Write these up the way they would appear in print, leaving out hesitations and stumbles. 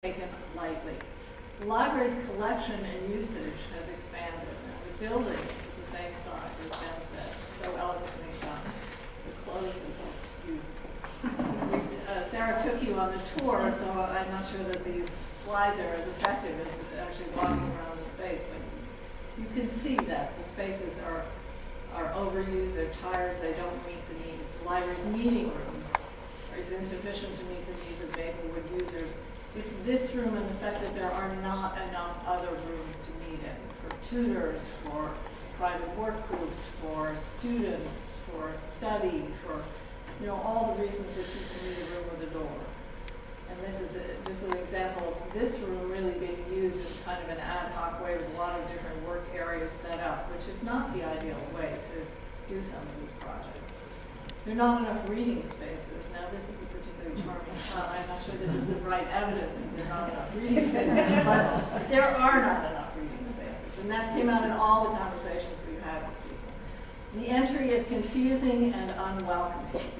taken lightly. The library's collection and usage has expanded. Now, the building is the same size, as Ben said, so eloquently done. The clothes Sarah took you on the tour, so I'm not sure that these slides are as effective as actually walking around the space, but you can see that the spaces are overused, they're tired, they don't meet the needs. The library's meeting rooms is insufficient to meet the needs of Maplewood users. It's this room and the fact that there are not enough other rooms to meet in for tutors, for private work groups, for students, for study, for all the reasons that people need a room with a door. And this is an example of this room really being used in kind of an ad hoc way with a lot of different work areas set up, which is not the ideal way to do some of these projects. There are not enough reading spaces. Now, this is a particularly charming shot. I'm not sure this is the right evidence that there are not enough reading spaces, but there are not enough reading spaces. And that came out in all the conversations we've had with people. The entry is confusing and unwelcoming.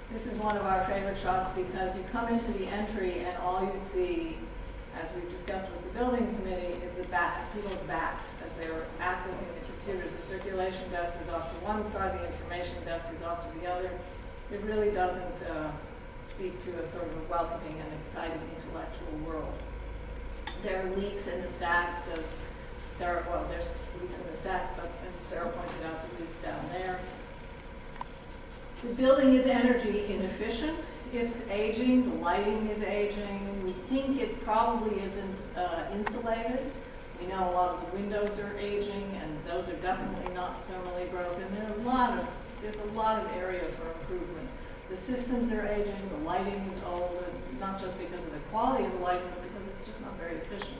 This is one of our favorite shots because you come into the entry and all you see, as we've discussed with the building committee, is the people's backs as they're accessing the computers. The circulation desk is off to one side, the information desk is off to the other. It really doesn't speak to a sort of a welcoming and exciting intellectual world. There are leaks in the stacks, as Sarah, there's leaks in the stacks, but as Sarah pointed out, the leaks down there. The building is energy inefficient. It's aging. The lighting is aging. We think it probably isn't insulated. We know a lot of the windows are aging, and those are definitely not thermally broken. There's a lot of area for improvement. The systems are aging. The lighting is old, and not just because of the quality of the lighting, but because it's just not very efficient,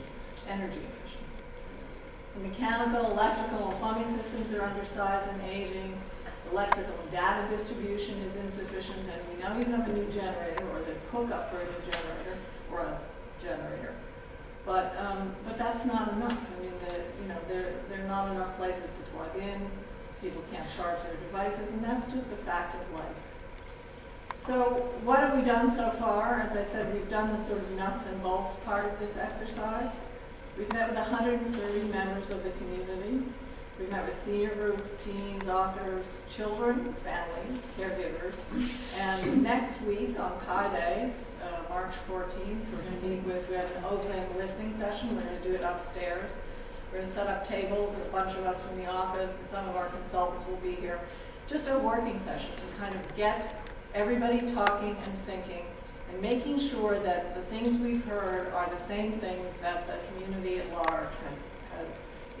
energy efficient. The mechanical, electrical, and plumbing systems are undersized and aging. Electrical data distribution is insufficient, and we know you have a new generator or the hookup for a new generator or a generator, but that's not enough. I mean, there are not enough places to plug in. People can't charge their devices, and that's just a fact of life. So, what have we done so far? As I said, we've done the sort of nuts and bolts part of this exercise. We've met with 130 members of the community. We've met with senior groups, teens, authors, children, families, caregivers. And next week on Pi Day, March 14th, we're going to meet we have an open listening session. We're going to do it upstairs. We're going to set up tables, and a bunch of us from the office and some of our consultants will be here. Just a working session to kind of get everybody talking and thinking and making sure that the things we've heard are the same things that the community at large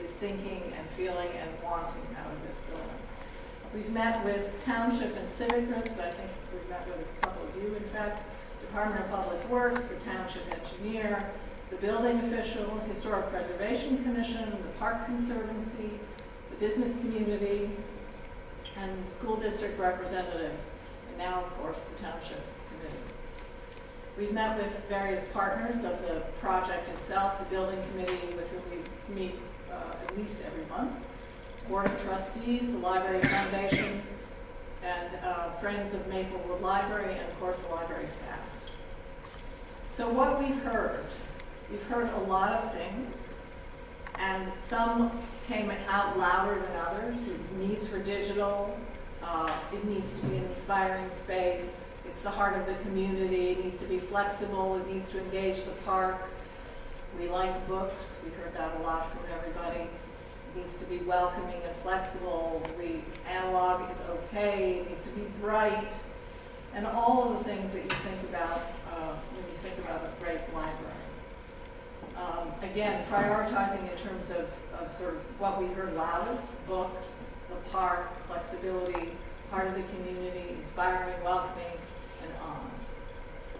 is thinking and feeling and wanting out of this building. We've met with township and civic groups. I think we've met with a couple of you, in fact. Department of Public Works, the township engineer, the building official, Historic Preservation Commission, the Park Conservancy, the business community, and school district representatives, and now, of course, the township committee. We've met with various partners of the project itself, the building committee with whom we meet at least every month, Board of Trustees, the Library Foundation, and Friends of Maplewood Library, and of course the library staff. So what we've heard a lot of things, and some came out louder than others. Needs for digital, it needs to be an inspiring space, it's the heart of the community, it needs to be flexible, it needs to engage the park. We like books. We heard that a lot from everybody. It needs to be welcoming and flexible. Analog is okay. It needs to be bright. And all of the things that you think about when you think about a great library. Again, prioritizing in terms of sort of what we heard loudest: books, the park, flexibility, part of the community, inspiring, welcoming, and on.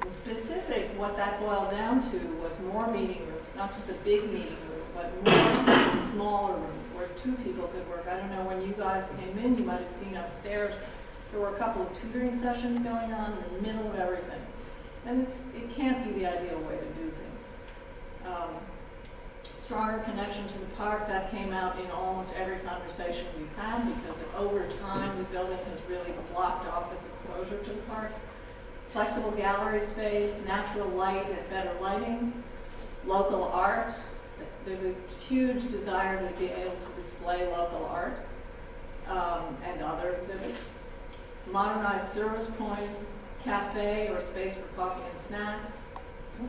In specific, what that boiled down to was more meeting rooms, not just a big meeting room, but more smaller rooms where two people could work. I don't know, when you guys came in, you might have seen upstairs, there were a couple of tutoring sessions going on in the middle of everything. And it can't be the ideal way to do things. Stronger connection to the park, that came out in almost every conversation we've had, because over time the building has really blocked off its exposure to the park. Flexible gallery space, natural light and better lighting, Local art, there's a huge desire to be able to display local art and other exhibits. Modernized service points, cafe or space for coffee and snacks.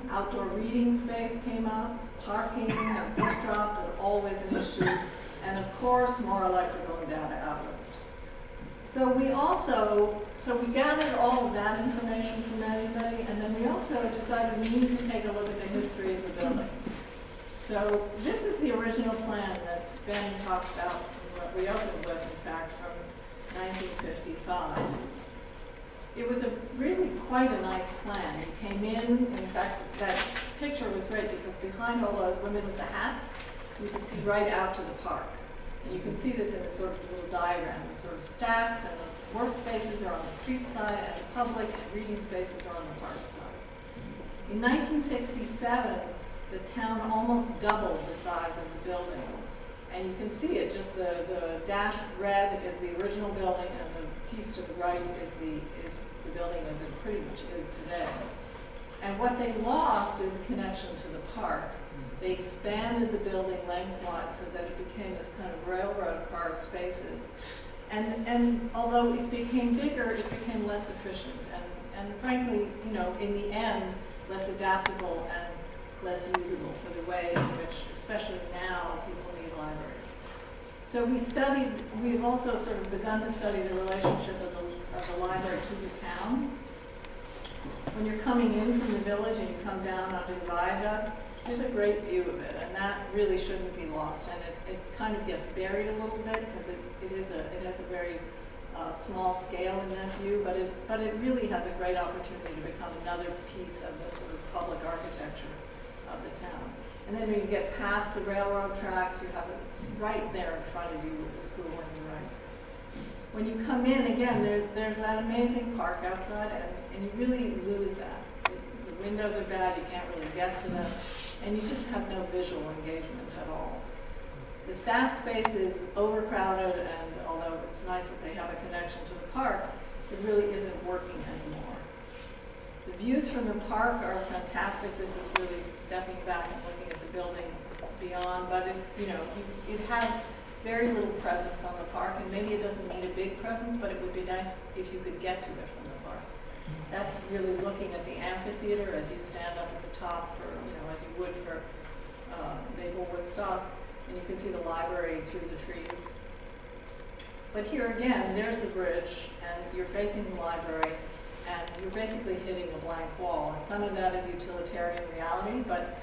Outdoor reading space came up, parking and book drop are always an issue, and of course, more electrical and data outlets. So we gathered all of that information from everybody, and then we also decided we needed to take a look at the history of the building. So this is the original plan that Ben talked about, what we opened with, in fact, from 1955. It was really quite a nice plan. You came in fact, that picture was great because behind all those women with the hats, you could see right out to the park. And you can see this in the sort of little diagram. The sort of stacks and the workspaces are on the street side, and the public and reading spaces are on the park side. In 1967, the town almost doubled the size of the building. And you can see it, just the dashed red is the original building, and the piece to the right is the building as it pretty much is today. And what they lost is a connection to the park. They expanded the building lengthwise so that it became this kind of railroad car spaces. And although it became bigger, it became less efficient. And frankly, you know, in the end, less adaptable and less usable for the way in which, especially now, people need libraries. So we've also sort of begun to study the relationship of the library to the town. When you're coming in from the village and you come down onto the viaduct, there's a great view of it, and that really shouldn't be lost. And it kind of gets buried a little bit because it has a very small scale in that view, but it really has a great opportunity to become another piece of the sort of public architecture of the town. And then when you get past the railroad tracks, it's right there in front of you with the school on your right. When you come in, again, there's that amazing park outside, and you really lose that. The windows are bad, you can't really get to them, and you just have no visual engagement at all. The staff space is overcrowded, and although it's nice that they have a connection to the park, it really isn't working anymore. The views from the park are fantastic. This is really stepping back and looking at the building beyond, but it has very little presence on the park, and maybe it doesn't need a big presence, but it would be nice if you could get to it from the park. That's really looking at the amphitheater as you stand up at the top for, as you would for Maple Woodstock, and you can see the library through the trees. But here again, there's the bridge, and you're facing the library, and you're basically hitting a blank wall. And some of that is utilitarian reality, but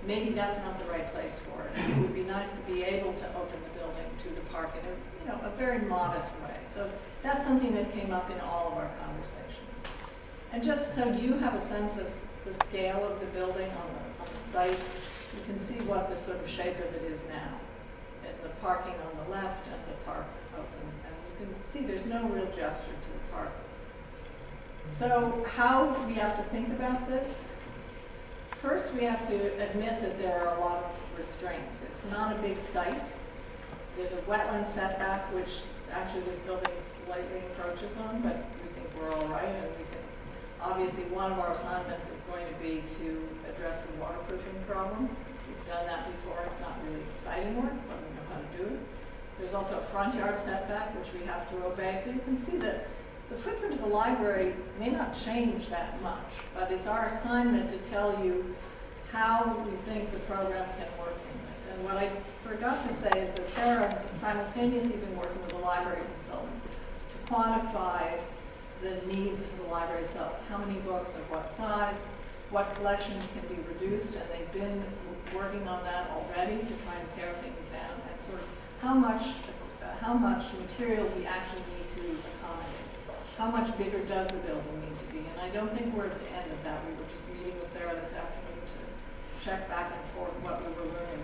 maybe that's not the right place for it. And it would be nice to be able to open the building to the park in a very modest way. So that's something that came up in all of our conversations. And just so you have a sense of the scale of the building on the site, you can see what the sort of shape of it is now. And the parking on the left and the park open. And you can see there's no real gesture to the park. So how do we have to think about this? First, we have to admit that there are a lot of restraints. It's not a big site. There's a wetland setback, which actually this building slightly encroaches on, but we think we're all right, and we think obviously one of our assignments is going to be to address the waterproofing problem. We've done that before. It's not really exciting work, but we know how to do it. There's also a front yard setback, which we have to obey. So you can see that the footprint of the library may not change that much, but it's our assignment to tell you how we think the program can work in this. And what I forgot to say is that Sarah has simultaneously been working with a library consultant to quantify the needs for the library itself. How many books of what size, what collections can be reduced, and they've been working on that already to try and pare things down, and sort of how much material we actually need to accommodate. How much bigger does the building need to be? And I don't think we're at the end of that. We were just meeting with Sarah this afternoon to check back and forth what we were learning.